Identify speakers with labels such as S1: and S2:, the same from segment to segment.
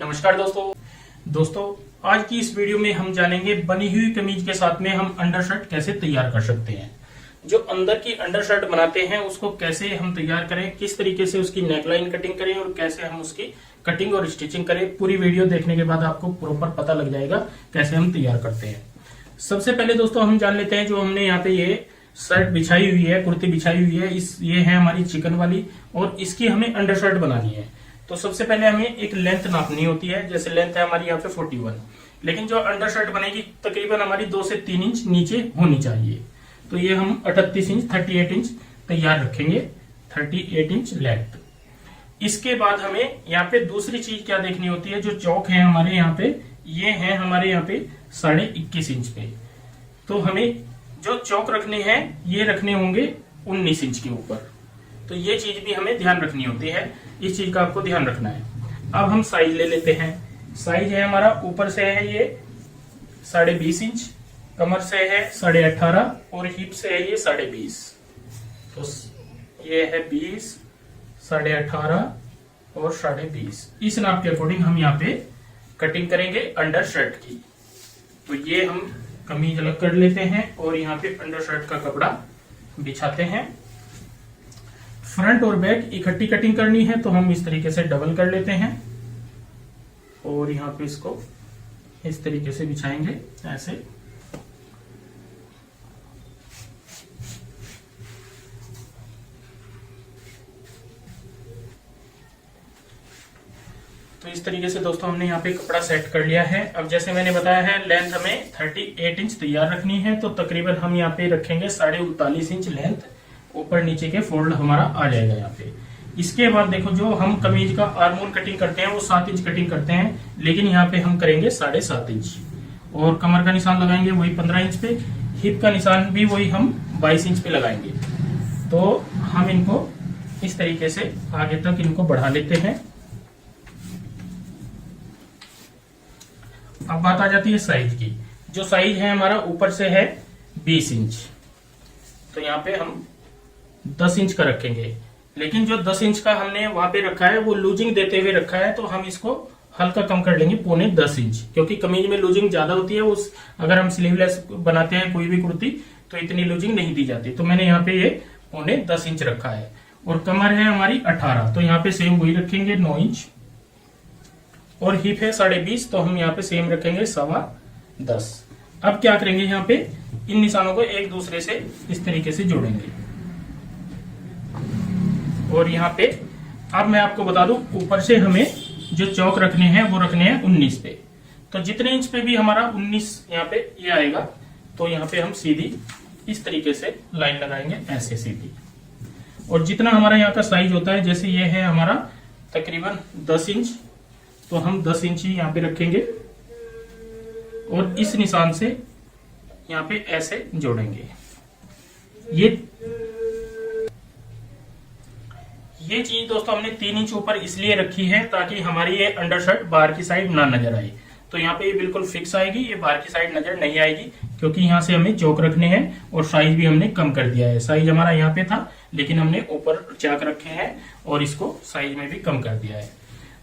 S1: नमस्कार दोस्तों आज की इस वीडियो में हम जानेंगे बनी हुई कमीज के साथ में हम अंडरशर्ट कैसे तैयार कर सकते हैं। जो अंदर की अंडरशर्ट बनाते हैं उसको कैसे हम तैयार करें, किस तरीके से उसकी नेकलाइन कटिंग करें और कैसे हम उसकी कटिंग और स्टिचिंग करें। पूरी वीडियो देखने के बाद आपको प्रॉपर पता लग जाएगा कैसे हम तैयार करते हैं। सबसे पहले दोस्तों हम जान लेते हैं जो हमने यहाँ पे ये शर्ट बिछाई हुई है, कुर्ती बिछाई हुई है, ये है हमारी चिकन वाली और इसकी हमें अंडरशर्ट बनानी है। तो सबसे पहले हमें एक लेंथ नापनी होती है। जैसे लेंथ है हमारी यहाँ पे 41, लेकिन जो अंडरशर्ट बनेगी तकरीबन हमारी 2 से 3 इंच नीचे होनी चाहिए। तो ये हम 38 इंच 38 इंच तैयार रखेंगे, 38 इंच लेंथ। इसके बाद हमें यहाँ पे दूसरी चीज क्या देखनी होती है, जो चौक है हमारे यहाँ पे, ये है हमारे यहाँ पे 21.5 इंच पे। तो हमें जो चौक रखने हैं ये रखने होंगे 19 इंच के ऊपर। तो ये चीज भी हमें ध्यान रखनी होती है, इस चीज का आपको ध्यान रखना है। अब हम साइज ले लेते हैं। साइज है हमारा ऊपर से है ये 20.5 इंच, कमर से है 18.5 और हिप से है ये 20.5। तो ये है 20, 18.5 और 20.5। इस नाप के अकॉर्डिंग हम यहाँ पे कटिंग करेंगे अंडर शर्ट की। तो ये हम कमीज अलग कर लेते हैं और यहाँ पे अंडर शर्ट का कपड़ा बिछाते हैं। फ्रंट और बैक इकट्ठी कटिंग करनी है तो हम इस तरीके से डबल कर लेते हैं और यहाँ पे इसको इस तरीके से बिछाएंगे ऐसे। तो इस तरीके से दोस्तों हमने यहाँ पे कपड़ा सेट कर लिया है। अब जैसे मैंने बताया है लेंथ हमें 38 इंच तैयार रखनी है, तो तकरीबन हम यहाँ पे रखेंगे 39.5 इंच लेंथ। ऊपर नीचे के फोल्ड हमारा आ जाएगा यहाँ पे। इसके बाद देखो जो हम कमीज का आर्म कटिंग करते हैं वो 7 इंच कटिंग करते हैं, लेकिन यहाँ पे हम करेंगे 7.5 इंच। और कमर का निशान लगाएंगे वही 15 इंच पे, हिप का निशान भी वही हम 22 इंच पे लगाएंगे। तो हम इनको इस तरीके से आगे तक इनको बढ़ा लेते हैं। अब बात आ जाती है साइज की। जो साइज है हमारा ऊपर से है 20 इंच, तो यहाँ पे हम 10 इंच का रखेंगे, लेकिन जो 10 इंच का हमने वहां पे रखा है वो लूजिंग देते हुए रखा है, तो हम इसको हल्का कम कर लेंगे 9.25 इंच, क्योंकि कमीज में लूजिंग ज्यादा होती है। उस अगर हम स्लीवलेस बनाते हैं कोई भी कुर्ती तो इतनी लूजिंग नहीं दी जाती। तो मैंने यहाँ पे ये 9.10 इंच रखा है। और कमर है हमारी 18, तो यहाँ पे सेम वही रखेंगे 9 इंच। और हिप है 20.5, तो हम यहाँ पे सेम रखेंगे 10.25। अब क्या करेंगे, यहाँ पे इन निशानों को एक दूसरे से इस तरीके से जोड़ेंगे। और यहाँ पे अब मैं आपको बता दूं, ऊपर से हमें जो चौक रखने हैं वो रखने हैं 19 पे। तो जितने इंच पे भी हमारा 19 यहाँ पे ये आएगा, तो यहाँ पे हम सीधी इस तरीके से लाइन लगाएंगे ऐसे सीधी। और जितना हमारा यहाँ का साइज होता है, जैसे ये है हमारा तकरीबन 10 इंच, तो हम 10 इंच ही यहाँ पे रखेंगे और इस निशान से यहाँ पे ऐसे जोड़ेंगे। ये चीज दोस्तों हमने 3 इंच ऊपर इसलिए रखी है ताकि हमारी ये अंडरशर्ट बाहर की साइड ना नजर आए। तो यहाँ पे ये बिल्कुल फिक्स आएगी, ये बाहर की साइड नजर नहीं आएगी, क्योंकि यहाँ से हमें चौक रखने हैं। और साइज भी हमने कम कर दिया है। साइज हमारा यहाँ पे था, लेकिन हमने ऊपर चाक रखे हैं और इसको साइज में भी कम कर दिया है।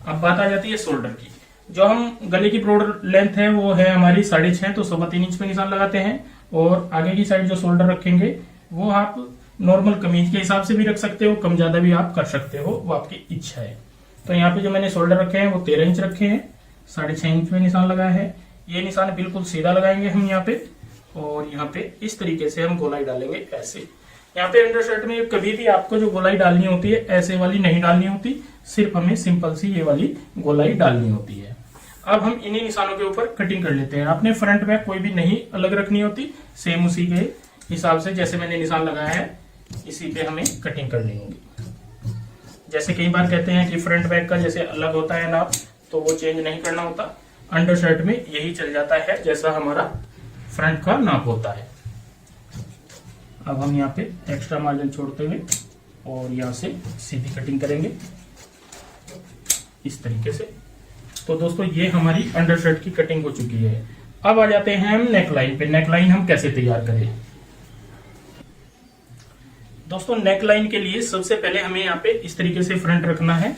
S1: अब बात आ जाती है शोल्डर की। जो हम गले की ब्रॉड लेंथ है वो है हमारी 6.5, तो 3.25 इंच पे निशान लगाते हैं। और आगे की साइड जो शोल्डर रखेंगे वो आप नॉर्मल कमीज के हिसाब से भी रख सकते हो, कम ज्यादा भी आप कर सकते हो, वो आपकी इच्छा है। तो यहाँ पे जो मैंने शोल्डर रखे हैं वो 13 इंच रखे हैं, 6.5 इंच में निशान लगाया है। ये निशान बिल्कुल सीधा लगाएंगे हम यहाँ पे, और यहाँ पे इस तरीके से हम गोलाई डालेंगे ऐसे। यहाँ पे अंडरशर्ट में कभी भी आपको जो गोलाई डालनी होती है ऐसे वाली नहीं डालनी होती, सिर्फ हमें सिंपल सी ये वाली गोलाई डालनी होती है। अब हम इन्हीं निशानों के ऊपर कटिंग कर लेते हैं। आपने फ्रंट बैक कोई भी नहीं अलग रखनी होती, सेम उसी के हिसाब से जैसे मैंने निशान लगाया है इसी पे हमें कटिंग करनी होगी। जैसे कई बार कहते हैं कि फ्रंट बैक का जैसे अलग होता है नाप, तो वो चेंज नहीं करना होता। अंडरशर्ट में यही चल जाता है जैसा हमारा फ्रंट का नाप होता है। अब हम यहाँ पे एक्स्ट्रा मार्जिन छोड़ते हुए और यहाँ से सीधी कटिंग करेंगे इस तरीके से। तो दोस्तों ये हमारी अंडरशर्ट की कटिंग हो चुकी है। अब आ जाते हैं हम नेकलाइन पे। नेकलाइन हम कैसे तैयार करें। दोस्तों नेकलाइन के लिए सबसे पहले हमें यहाँ पे इस तरीके से फ्रंट रखना है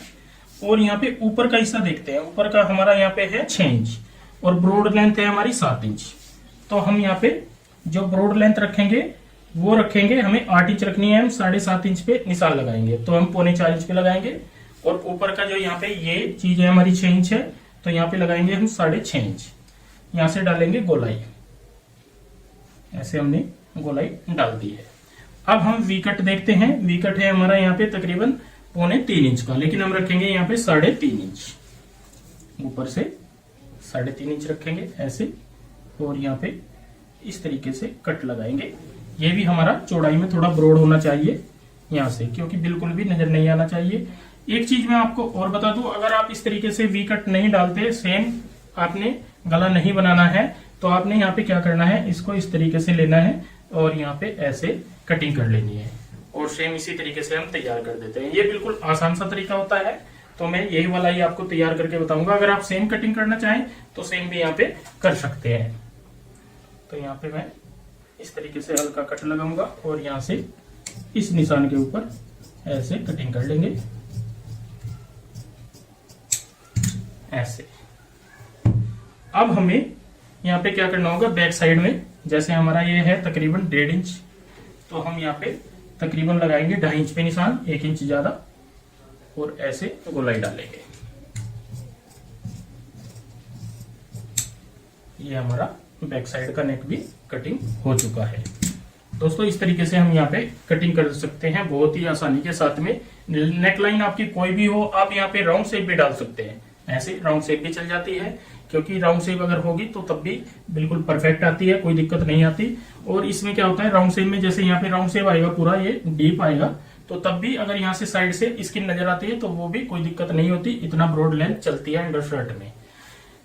S1: और यहाँ पे ऊपर का हिस्सा देखते हैं। ऊपर का हमारा यहाँ पे है 6 इंच और ब्रॉड लेंथ है हमारी 7 इंच। तो हम यहाँ पे जो ब्रॉड लेंथ रखेंगे वो रखेंगे, हमें 8 इंच रखनी है, हम 7.5 इंच पे निशान लगाएंगे, तो हम 3.25 इंच पे लगाएंगे। और ऊपर का जो यहाँ पे ये चीज है हमारी 6 इंच है, तो यहाँ पे लगाएंगे हम 6.5 इंच। यहाँ से डालेंगे गोलाई, ऐसे हमने गोलाई डाल दी है। अब हम वी कट देखते हैं। वी कट है हमारा यहाँ पे तकरीबन 3.25 इंच का, लेकिन हम रखेंगे यहाँ पे 3.5 इंच। ऊपर से 3.5 इंच रखेंगे ऐसे, और यहाँ पे इस तरीके से कट लगाएंगे। ये भी हमारा चौड़ाई में थोड़ा ब्रॉड होना चाहिए यहाँ से, क्योंकि बिल्कुल भी नजर नहीं आना चाहिए। एक चीज मैं आपको और बता दूं, अगर आप इस तरीके से वी कट नहीं डालते, सेम आपने गला नहीं बनाना है, तो आपने यहाँ पे क्या करना है, इसको इस तरीके से लेना है और यहाँ पे ऐसे कटिंग कर लेनी है, और सेम इसी तरीके से हम तैयार कर देते हैं। ये बिल्कुल आसान सा तरीका होता है, तो मैं यही वाला ही आपको तैयार करके बताऊंगा। अगर आप सेम कटिंग करना चाहें तो सेम भी यहाँ पे कर सकते हैं। तो यहाँ पे मैं इस तरीके से हल्का कट लगाऊंगा और यहाँ से इस निशान के ऊपर ऐसे कटिंग कर लेंगे, ऐसे। अब हमें यहाँ पे क्या करना होगा, बैक साइड में जैसे हमारा ये है तकरीबन 1.5 इंच, तो हम यहाँ पे तकरीबन लगाएंगे 2.5 इंच पे निशान, 1 इंच ज्यादा, और ऐसे गोलाई डालेंगे। ये हमारा बैक साइड का नेक भी कटिंग हो चुका है। दोस्तों इस तरीके से हम यहाँ पे कटिंग कर सकते हैं बहुत ही आसानी के साथ में। नेक लाइन आपकी कोई भी हो, आप यहाँ पे राउंड शेप भी डाल सकते हैं, ऐसे राउंड शेप भी चल जाती है, क्योंकि राउंड शेप अगर होगी तो तब भी बिल्कुल परफेक्ट आती है, कोई दिक्कत नहीं आती। और इसमें क्या होता है, राउंड शेप में जैसे यहाँ पे राउंड शेप आएगा, पूरा ये डीप आएगा, तो तब भी अगर यहाँ से साइड से स्किन नजर आती है तो वो भी कोई दिक्कत नहीं होती, इतना ब्रॉड लेंथ चलती है अंडर शर्ट में।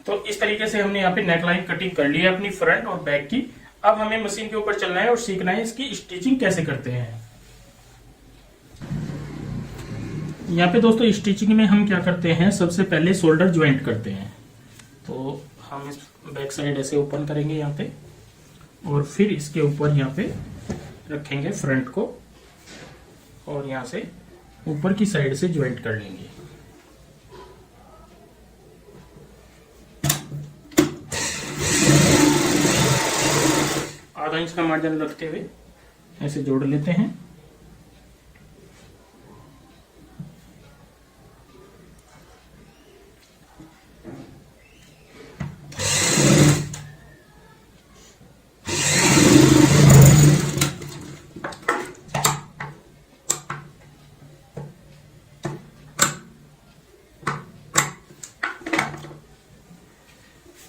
S1: तो इस तरीके से हमने यहाँ पे नेकलाइन कटिंग कर ली है अपनी फ्रंट और बैक की। अब हमें मशीन के ऊपर चलना है और सीखना है इसकी स्टिचिंग कैसे करते हैं। यहाँ पे दोस्तों स्टिचिंग में हम क्या करते हैं, सबसे पहले शोल्डर ज्वाइंट करते हैं। तो हम इस बैक साइड ऐसे ओपन करेंगे यहाँ पे, और फिर इसके ऊपर यहाँ पे रखेंगे फ्रंट को, और यहाँ से ऊपर की साइड से ज्वाइंट कर लेंगे। आधा इंच का मार्जिन रखते हुए ऐसे जोड़ लेते हैं।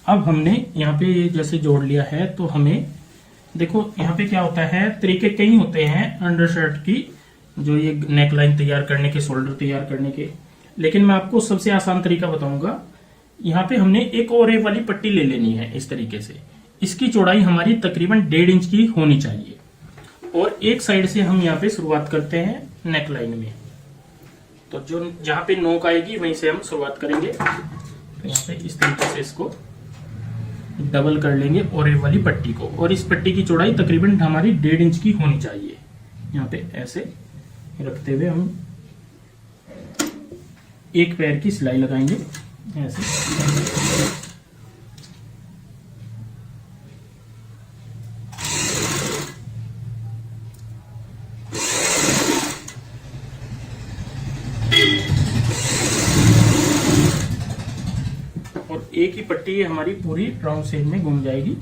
S1: अब हमने यहाँ पे ये जैसे जोड़ लिया है, तो हमें देखो यहाँ पे क्या होता है, तरीके कई होते हैं अंडर शर्ट की, जो ये नेक लाइन तैयार करने के, शोल्डर तैयार करने के, लेकिन मैं आपको सबसे आसान तरीका बताऊंगा। यहाँ पे हमने एक और एक वाली पट्टी ले लेनी है इस तरीके से। इसकी चौड़ाई हमारी तकरीबन 1.5 इंच की होनी चाहिए, और एक साइड से हम यहाँ पे शुरुआत करते हैं नेक लाइन में। तो जो जहाँ पे नोक आएगी वहीं से हम शुरुआत करेंगे। तो यहाँ पे इस तरीके से इसको डबल कर लेंगे और ये वाली पट्टी को, और इस पट्टी की चौड़ाई तकरीबन हमारी 1.5 इंच की होनी चाहिए। यहाँ पे ऐसे रखते हुए हम एक पैर की सिलाई लगाएंगे ऐसे। और एक ही पट्टी हमारी पूरी राउंड शेप में घूम जाएगी।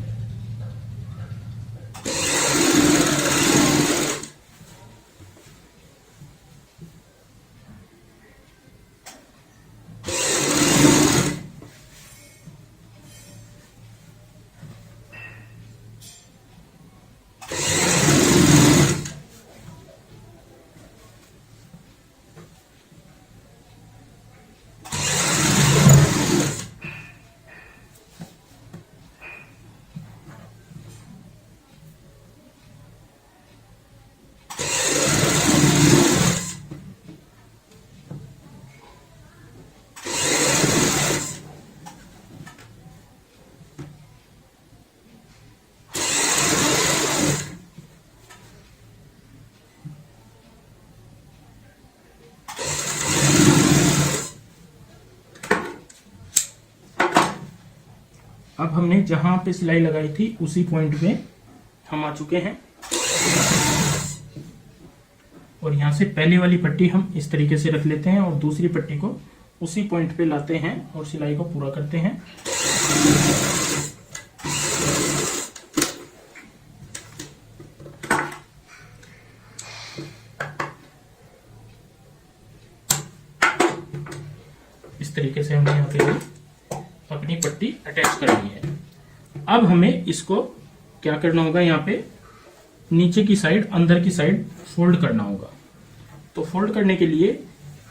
S1: अब हमने जहां पे सिलाई लगाई थी उसी पॉइंट पे हम आ चुके हैं और यहाँ से पहली वाली पट्टी हम इस तरीके से रख लेते हैं और दूसरी पट्टी को उसी पॉइंट पे लाते हैं और सिलाई को पूरा करते हैं। इस तरीके से हमने यहाँ पे अपनी पट्टी अटैच कर ली है। अब हमें इसको क्या करना होगा, यहाँ पे नीचे की साइड अंदर की साइड फोल्ड करना होगा। तो फोल्ड करने के लिए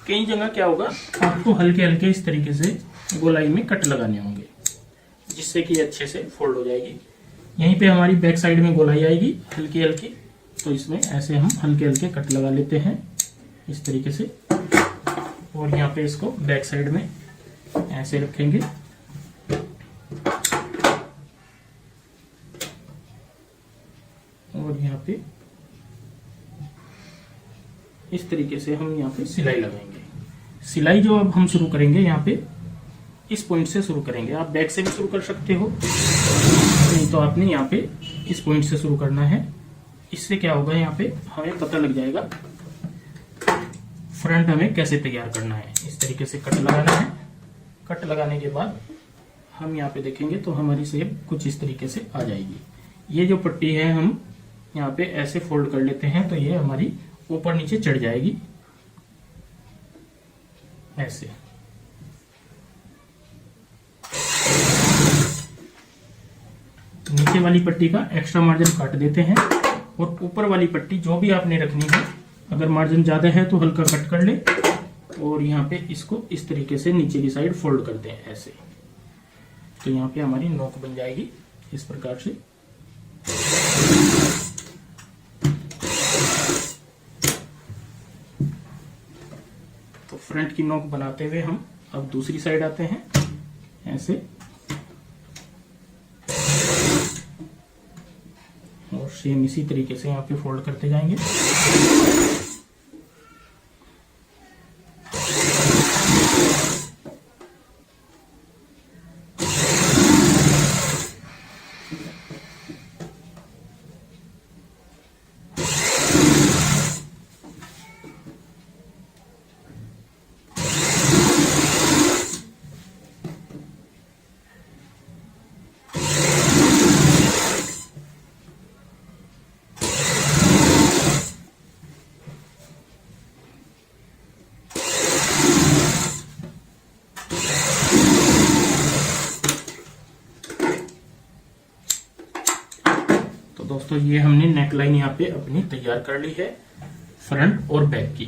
S1: कई जगह क्या होगा, आपको हल्के हल्के इस तरीके से गोलाई में कट लगाने होंगे जिससे कि अच्छे से फोल्ड हो जाएगी। यहीं पे हमारी बैक साइड में गोलाई आएगी हल्की हल्की, तो इसमें ऐसे हम हल्के हल्के कट लगा लेते हैं इस तरीके से और यहाँ पे इसको बैक साइड में ऐसे रखेंगे। और यहाँ पे इस तरीके से हम यहाँ पे सिलाई लगाएंगे। सिलाई जो अब हम शुरू करेंगे यहाँ पे इस पॉइंट से शुरू करेंगे। आप बैक से भी शुरू कर सकते हो, नहीं तो आपने यहाँ पे इस पॉइंट से शुरू करना है। इससे क्या होगा, यहाँ पे हमें पता लग जाएगा फ्रंट हमें कैसे तैयार करना है। इस तरीके से कट लगाना है। कट लगाने के बाद हम यहाँ पे देखेंगे तो हमारी शेप कुछ इस तरीके से आ जाएगी। ये जो पट्टी है हम यहाँ पे ऐसे फोल्ड कर लेते हैं तो ये हमारी ऊपर नीचे चढ़ जाएगी ऐसे। नीचे वाली पट्टी का एक्स्ट्रा मार्जिन काट देते हैं और ऊपर वाली पट्टी जो भी आपने रखनी है, अगर मार्जिन ज्यादा है तो हल्का कट कर ले और यहाँ पे इसको इस तरीके से नीचे की साइड फोल्ड कर दें ऐसे। तो यहाँ पे हमारी नोक बन जाएगी इस प्रकार से। तो फ्रंट की नोक बनाते हुए हम अब दूसरी साइड आते हैं ऐसे और सेम इसी तरीके से यहाँ पे फोल्ड करते जाएंगे। दोस्तों ये हमने नेकलाइन यहाँ पे अपनी तैयार कर ली है फ्रंट और बैक की।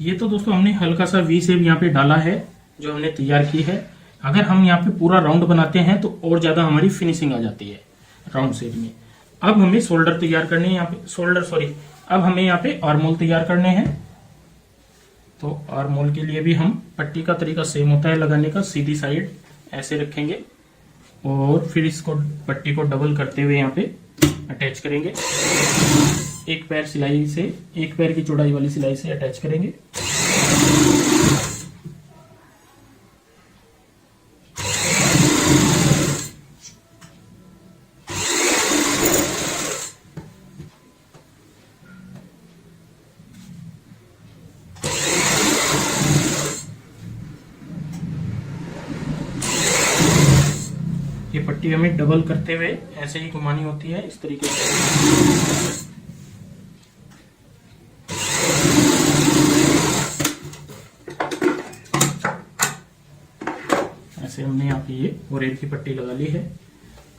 S1: ये तो दोस्तों हमने हल्का सा वी शेप यहाँ पे डाला है जो हमने तैयार की है। अगर हम यहाँ पे पूरा राउंड बनाते हैं तो और ज्यादा हमारी फिनिशिंग आ जाती है राउंड शेप में। अब हमें शोल्डर तैयार करने हैं यहाँ पे अब हमें यहाँ पे आर्म होल तैयार करने हैं। तो आर्म होल के लिए भी हम पट्टी का तरीका सेम होता है लगाने का। सीधी साइड ऐसे रखेंगे और फिर इसको पट्टी को डबल करते हुए यहाँ पे अटैच करेंगे। एक पैर की चौड़ाई वाली सिलाई से अटैच करेंगे। ये पट्टी हमें डबल करते हुए ऐसे ही घुमानी होती है इस तरीके से। ऐसे हमने यहाँ पे ये ओरेर की पट्टी लगा ली है।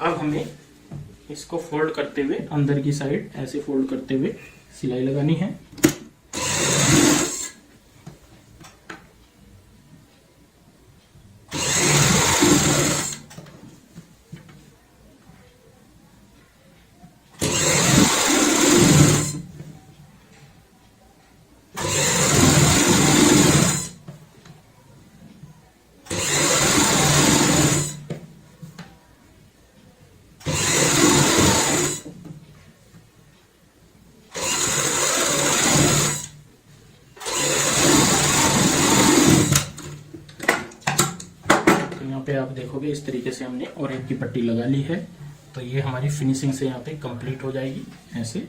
S1: अब हमें इसको फोल्ड करते हुए अंदर की साइड ऐसे फोल्ड करते हुए सिलाई लगानी है। पे आप देखोगे इस तरीके से हमने और एक की पट्टी लगा ली है। तो ये हमारी फिनिशिंग से यहाँ पे कंप्लीट हो जाएगी। ऐसे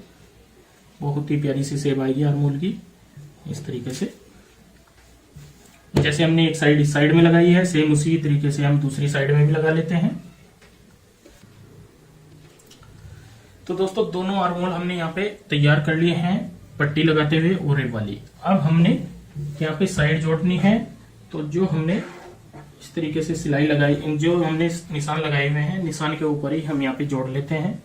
S1: बहुत ही प्यारी सी सेब आएगी आर्महोल की इस तरीके से। जैसे हमने एक साइड इस साइड में लगाई है, सेम उसी तरीके से हम दूसरी साइड में भी लगा लेते हैं। तो दोस्तों दोनों आर्महोल हमने यहाँ पे तैयार कर लिए हैं पट्टी लगाते हुए और ये वाली। अब हमने यहाँ पे साइड जोड़नी है। तो जो हमने इस तरीके से सिलाई लगाई, जो हमने निशान लगाए हुए हैं, निशान के ऊपर ही हम यहाँ पे जोड़ लेते हैं।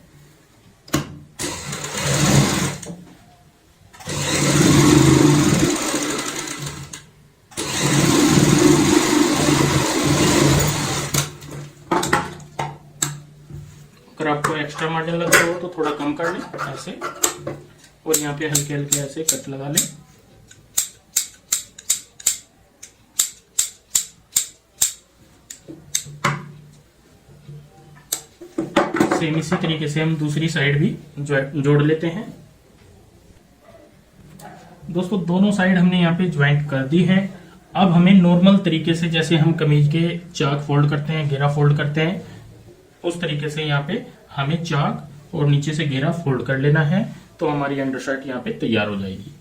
S1: अगर आपको एक्स्ट्रा मार्जिन लगता हो तो थोड़ा कम कर लें ऐसे, और यहाँ पे हल्के हल्के ऐसे कट लगा लें। सेम इसी तरीके से हम दूसरी साइड भी जोड़ लेते हैं। दोस्तों दोनों साइड हमने यहाँ पे ज्वाइंट कर दी है। अब हमें नॉर्मल तरीके से, जैसे हम कमीज के चाक फोल्ड करते हैं, घेरा फोल्ड करते हैं, उस तरीके से यहाँ पे हमें चाक और नीचे से घेरा फोल्ड कर लेना है। तो हमारी अंडरशर्ट यहाँ पे तैयार हो जाएगी।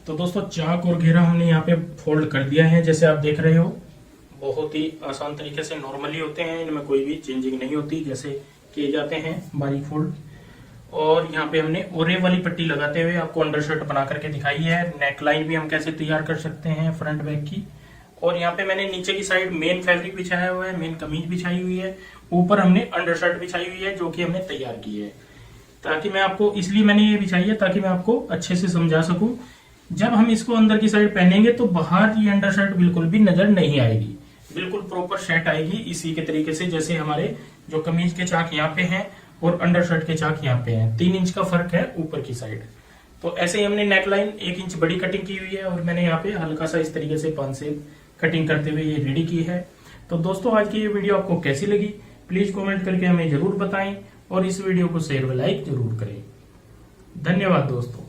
S1: तो दोस्तों चाक और घेरा हमने यहाँ पे फोल्ड कर दिया है। जैसे आप देख रहे हो बहुत ही आसान तरीके से नॉर्मली होते हैं, इनमें कोई भी चेंजिंग नहीं होती, जैसे किए जाते हैं बारीक फोल्ड। और यहाँ पे हमने ओरे वाली पट्टी लगाते हुए आपको अंडरशर्ट बना करके दिखाई है। नेक लाइन भी हम कैसे तैयार कर सकते हैं फ्रंट बैक की। और यहाँ पे मैंने नीचे की साइड मेन फैब्रिक बिछाया हुआ है, मेन कमीज बिछाई हुई है, ऊपर हमने अंडरशर्ट बिछाई हुई है जो कि हमने तैयार की है। ताकि मैं आपको, इसलिए मैंने ये बिछाई है ताकि मैं आपको अच्छे से समझा सकूं। जब हम इसको अंदर की साइड पहनेंगे तो बाहर ये अंडरशर्ट बिल्कुल भी नजर नहीं आएगी, बिल्कुल प्रॉपर सेट आएगी इसी के तरीके से। जैसे हमारे जो कमीज के चाक यहाँ पे हैं और अंडरशर्ट के चाक यहाँ पे हैं, 3 इंच का फर्क है ऊपर की साइड। तो ऐसे ही हमने नेकलाइन 1 इंच बड़ी कटिंग की हुई है और मैंने यहाँ पे हल्का सा इस तरीके से 5 से कटिंग करते हुए ये रेडी की है। तो दोस्तों आज की ये वीडियो आपको कैसी लगी प्लीज कमेंट करके हमें जरूर बताएं और इस वीडियो को शेयर व लाइक जरूर करें। धन्यवाद दोस्तों।